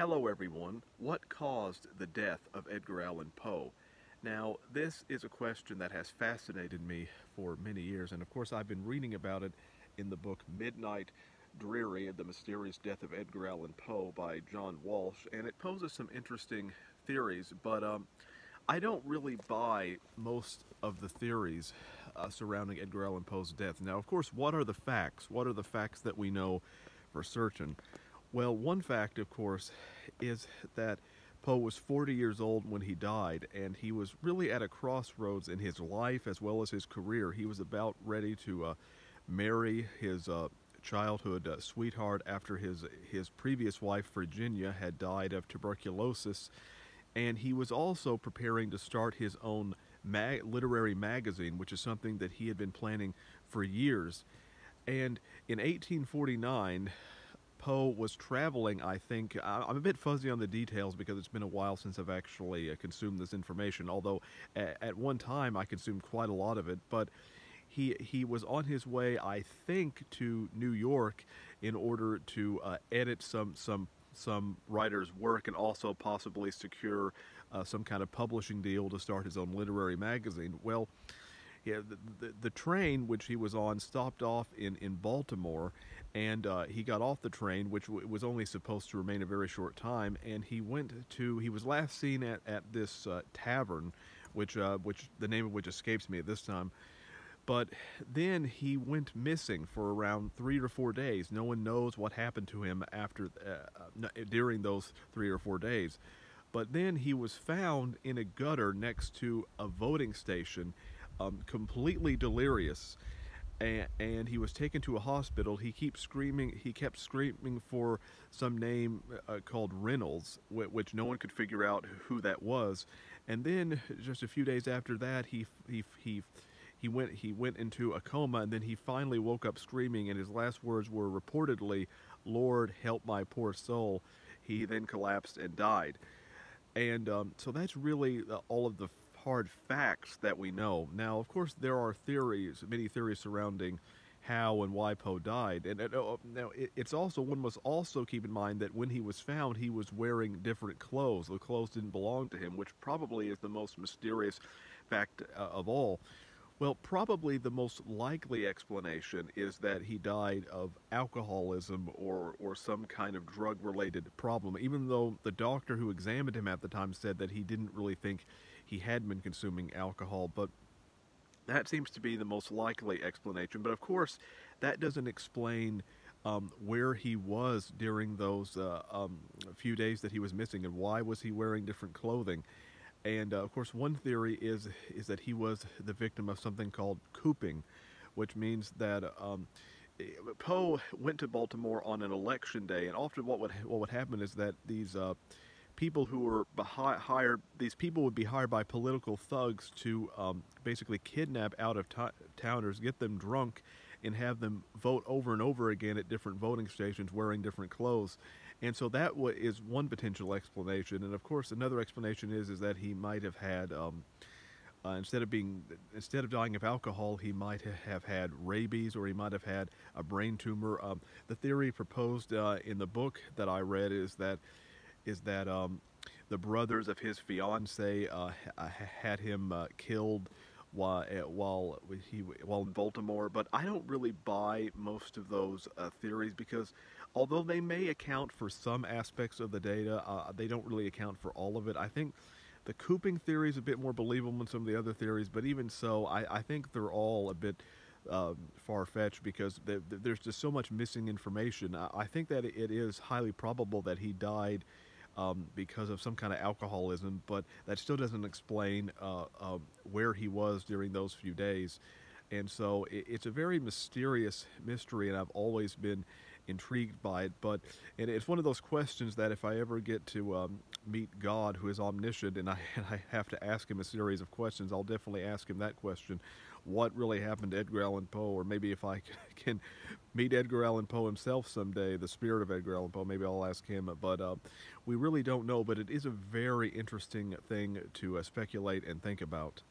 Hello everyone. What caused the death of Edgar Allan Poe? Now, this is a question that has fascinated me for many years, and of course I've been reading about it in the book Midnight Dreary, The Mysterious Death of Edgar Allan Poe by John Walsh, and it poses some interesting theories, but I don't really buy most of the theories surrounding Edgar Allan Poe's death. Now, of course, what are the facts? What are the facts that we know for certain? Well, one fact, of course, is that Poe was 40 years old when he died, and he was really at a crossroads in his life as well as his career. He was about ready to marry his childhood sweetheart after his previous wife, Virginia, had died of tuberculosis, and he was also preparing to start his own literary magazine, which is something that he had been planning for years. And in 1849, Poe was traveling, I think. I'm a bit fuzzy on the details because it's been a while since I've actually consumed this information, although at one time I consumed quite a lot of it. But he was on his way, I think, to New York in order to edit some writer's work and also possibly secure some kind of publishing deal to start his own literary magazine. Well, yeah, the train which he was on stopped off in Baltimore, and he got off the train, which was only supposed to remain a very short time, and he was last seen at this tavern, which the name of which escapes me at this time. But then he went missing for around 3 or 4 days. No one knows what happened to him during those 3 or 4 days. But then he was found in a gutter next to a voting station, completely delirious, and he was taken to a hospital. He kept screaming for some name called Reynolds, which no one could figure out who that was. And then just a few days after that, he went into a coma, and then he finally woke up screaming, and his last words were reportedly, "Lord, help my poor soul." He then collapsed and died. And so that's really all of the hard facts that we know. Now, of course, there are many theories surrounding how and why Poe died. And now, it's also, one must also keep in mind that when he was found, he was wearing different clothes. The clothes didn't belong to him, which probably is the most mysterious fact of all. Well, probably the most likely explanation is that he died of alcoholism or some kind of drug-related problem, even though the doctor who examined him at the time said that he didn't really think he had been consuming alcohol. But that seems to be the most likely explanation. But of course, that doesn't explain where he was during those few days that he was missing, and why was he wearing different clothing. And of course, one theory is that he was the victim of something called cooping, which means that Poe went to Baltimore on an election day, and often what would happen is that these people who were hired, these people would be hired by political thugs to basically kidnap out of towners, get them drunk, and have them vote over and over again at different voting stations wearing different clothes. And so that is one potential explanation. And of course, another explanation is that he might have had instead of dying of alcohol, he might have had rabies, or he might have had a brain tumor. The theory proposed in the book that I read is that the brothers of his fiance had him killed while in Baltimore. But I don't really buy most of those theories, because although they may account for some aspects of the data, they don't really account for all of it. I think the cooping theory is a bit more believable than some of the other theories, but even so, I think they're all a bit far-fetched, because there's just so much missing information. I think that it is highly probable that he died because of some kind of alcoholism, but that still doesn't explain where he was during those few days. And so it's a very mysterious mystery, and I've always been intrigued by it. And it's one of those questions that if I ever get to meet God, who is omniscient, and I have to ask him a series of questions, I'll definitely ask him that question: what really happened to Edgar Allan Poe? Or maybe if I can meet Edgar Allan Poe himself someday, the spirit of Edgar Allan Poe, maybe I'll ask him. But we really don't know. But it is a very interesting thing to speculate and think about.